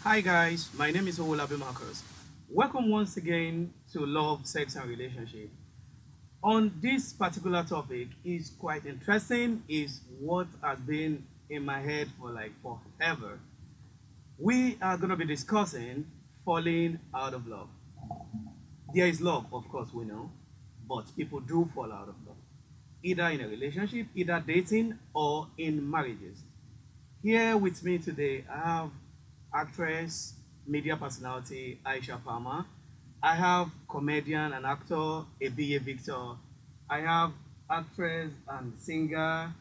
Hi guys, my name is Owolabi Marcus. Welcome once again to Love, Sex and Relationship. On this particular topic is quite interesting, is what has been in my head for like forever. We are going to be discussing falling out of love. There is love, of course, we know, but people do fall out of love, either in a relationship, either dating, or in marriages. Here with me today, I have actress, media personality Aisha Palmer. I have comedian and actor Ebiye Victor. I have actress and singer,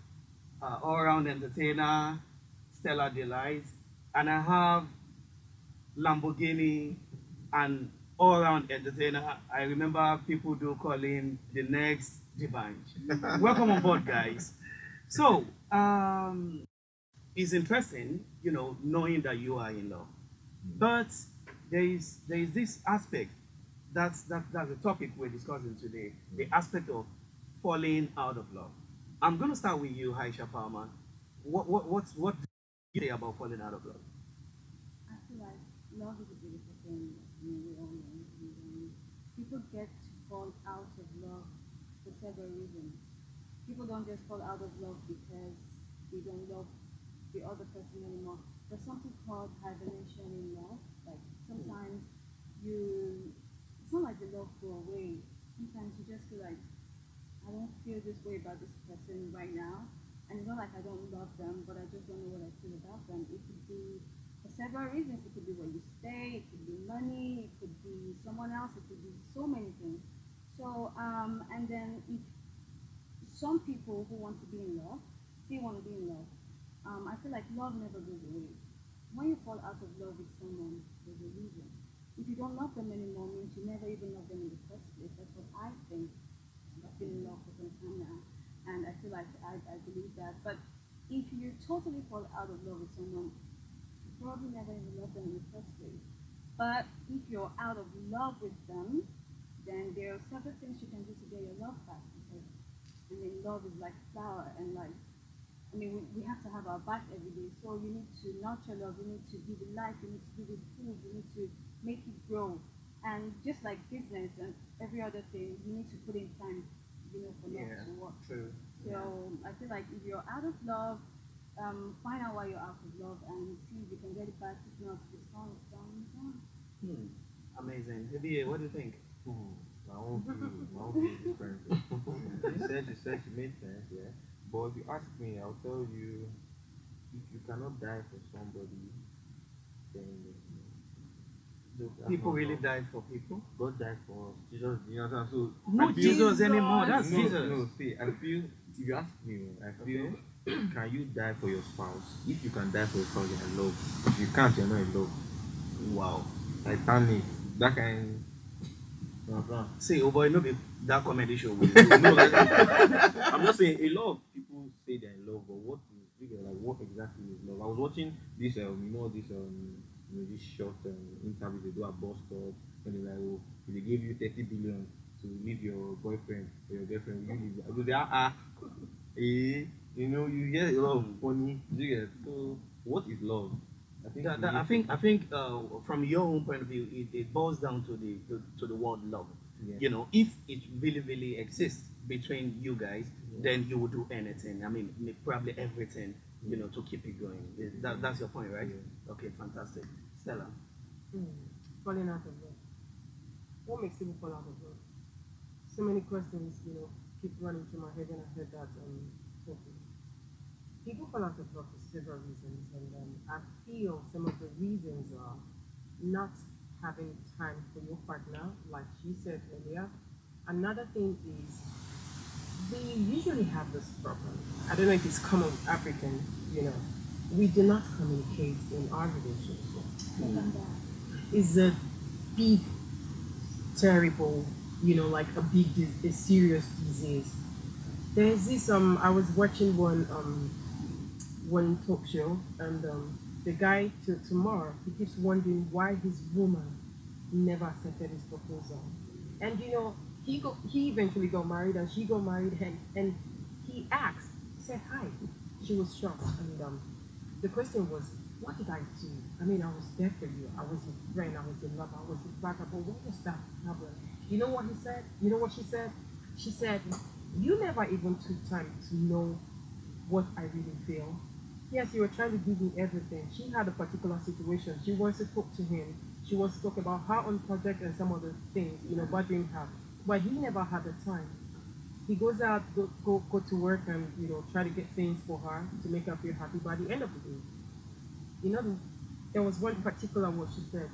all-round entertainer Stella Delight. And I have Lamboginny and all-round entertainer. I remember people do call him the next Divine. Welcome on board, guys. So, it's interesting, knowing that you are in love. But there is this aspect that's the topic we're discussing today. The aspect of falling out of love. I'm gonna start with you, Aisha Palmer. What do you say about falling out of love? I feel like love is a beautiful thing. We all know. People get to fall out of love for several reasons. People don't just fall out of love because they don't love the other person anymore. There's something called hibernation in love. Like sometimes you, it's not like the love go away. Sometimes you just feel like I don't feel this way about this person right now. And it's not like I don't love them, but I just don't know what I feel about them. It could be for several reasons. It could be where you stay, it could be money, it could be someone else, it could be so many things. So, and then if some people who want to be in love still want to be in love, I feel like love never goes away. When you fall out of love with someone, there's a reason. If you don't love them anymore, means you never even loved them in the first place. That's what I think. I've been in love for some time now, and I feel like I believe that. But if you totally fall out of love with someone, you probably never even loved them in the first place. But if you're out of love with them, then there are several things you can do to get your love back. Because I mean, love is like flower, and like I mean, we have to have our back every day. So you need to nurture love. You need to give it life. You need to give it food. You need to make it grow. And just like business and every other thing, you need to put in time, for love Yeah, to work. true. So Yeah. I feel like if you're out of love, find out why you're out of love and see if you can get it back. If not, it's gone, it's gone, it's gone. Hmm. Amazing. Ebiye, what do you think? Hmm. My own view is different. She made sense, yeah. But if you ask me, I'll tell you, if you cannot die for somebody, then Do that's people not really love. die for people? God died for us. Jesus, you understand? So I Not feel Jesus anymore. That's no, Jesus. no. See, I feel if you ask me, I feel Okay. can you die for your spouse? If you can die for your spouse, you're in love. If you can't, you're not in love. Wow. Titanic, that kind. You understand? See, oh boy, no be that comedy show. No, like I'm just saying, a lot of people say they're in love, but what is bigger? Like, what exactly is love? I was watching this, this short interview they do at bus stop, and they're like, oh, if they give you 30 billion to leave your boyfriend or your girlfriend, will you leave? I go, you get a lot of funny. You get so. What is love? I think we I need think from your own point of view, it boils down to the word love. yeah, If it really exists between you guys, yeah, then you would do anything. I mean, probably everything, yeah, to keep it going. yeah, That's your point, right? yeah. Okay, fantastic. Stella. Falling out of love. What makes people fall out of love? So many questions, keep running through my head when I heard that topic. People fall out of love for several reasons, and I feel some of the reasons are not having time for your partner, like she said earlier. Another thing is we usually have this problem. I don't know if it's common with African, we do not communicate in our relationship. Second that. Is a big, terrible, like a serious disease. There's this I was watching one talk show, and the guy to tomorrow he keeps wondering why his woman never accepted his proposal. And he eventually got married, and she got married, and he asked, he said hi. She was shocked, and the question was, what did I do? I mean, I was there for you. I was your friend. I was your lover. I was your partner. But what was that problem? You know what he said? You know what she said? She said, you never even took time to know what I really feel. Yes, you were trying to give me everything. She had a particular situation. She wants to talk to him. She wants to talk about her own project and some other things, bothering her. But he never had the time. He goes out, go to work and, try to get things for her to make her feel happy. By the end of the day, you know, there was one particular word she said,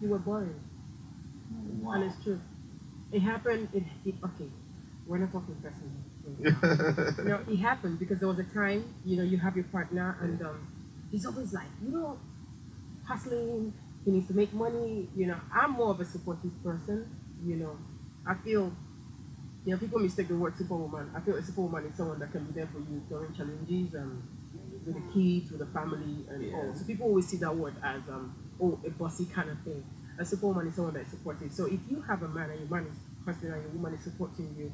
you were boring. Wow. And it's true. It happened, okay, we're not talking personally. It happened because there was a time, you have your partner and he's always like, hustling, he needs to make money. I'm more of a supportive person. I feel, people mistake the word superwoman. I feel a superwoman is someone that can be there for you during challenges, with the kids, with the family, and all. So people always see that word as, a bossy kind of thing. A superwoman is someone that is supportive. So if you have a man and your man is hustling and your woman is supporting you,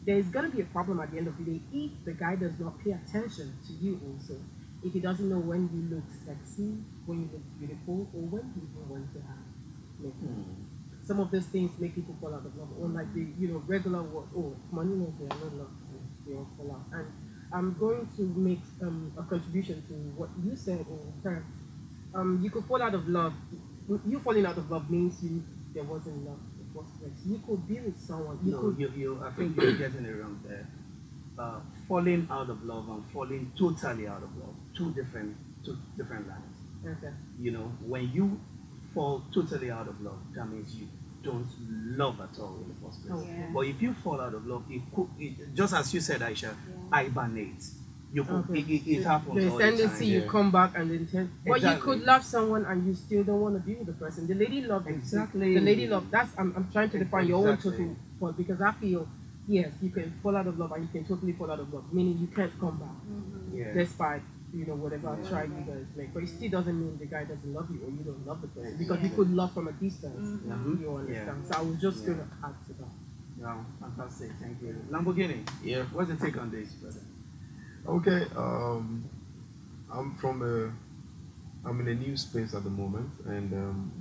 there's going to be a problem at the end of the day if the guy does not pay attention to you also. If he doesn't know when you look sexy, when you look beautiful, or when you even want to have makeup. Some of those things make people fall out of love. Or like the regular word, money no there, no love, they all fall out. And I'm going to make a contribution to what you said or her. You could fall out of love. You falling out of love means there wasn't love. You could be with someone. I think you're getting it wrong there. Falling out of love and falling totally out of love, two different lines. Okay. When you fall totally out of love, that means you don't love at all in the first place. Yeah. But if you fall out of love, just as you said, Aisha, hibernate. It happens There's all tendency the you time. come back and then but you Exactly. could love someone and you still don't want to be with the person. The lady love Exactly. The lady love. That's I'm trying to define your own Exactly. total point because I feel yes you can fall out of love and you can totally fall out of love, meaning you can't come back Yeah. despite whatever try you guys make. But it still doesn't mean the guy doesn't love you or you don't love the person because you could love from a distance. You understand? So I was just going to add to that. Yeah, fantastic. Thank you. Lamborghini. Yeah. What's the take on this, brother? Okay. I'm in a new space at the moment, and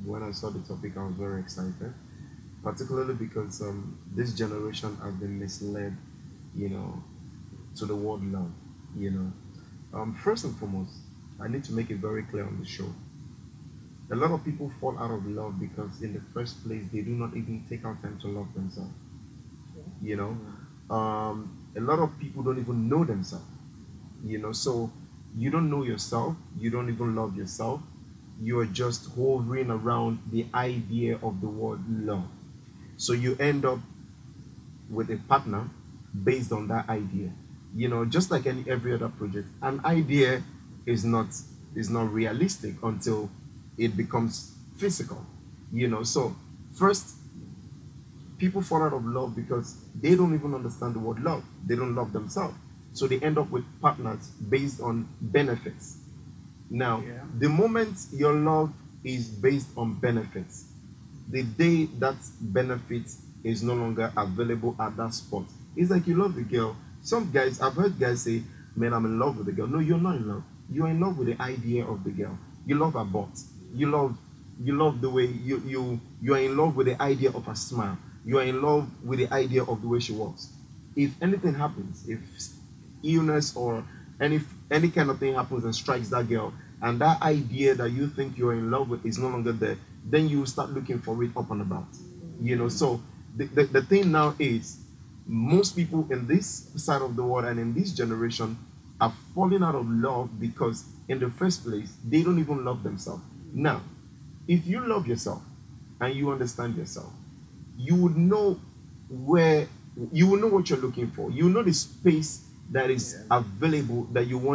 when I saw the topic, I was very excited, particularly because this generation has been misled, to the word love. First and foremost, I need to make it very clear on the show. A lot of people fall out of love because, in the first place, they do not even take out time to love themselves. A lot of people don't even know themselves. So you don't know yourself, you don't even love yourself, you are just hovering around the idea of the word love. So you end up with a partner based on that idea. Just like every other project, an idea is not realistic until it becomes physical. So first, people fall out of love because they don't even understand the word love. They don't love themselves. So they end up with partners based on benefits. Now, the moment your love is based on benefits, the day that benefit is no longer available at that spot, it's like you love the girl. Some guys, I've heard guys say, man, I'm in love with the girl. No, you're not in love. You're in love with the idea of the girl. You love her butt. You love the way you are in love with the idea of her smile. You are in love with the idea of the way she walks. If anything happens, if illness or any kind of thing happens and strikes that girl, and that idea that you think you're in love with is no longer there, then you start looking for it up and about. So the thing now is, most people in this side of the world and in this generation are falling out of love because in the first place they don't even love themselves. Now, if you love yourself and you understand yourself, you would know what you're looking for. You know the space that is available that you want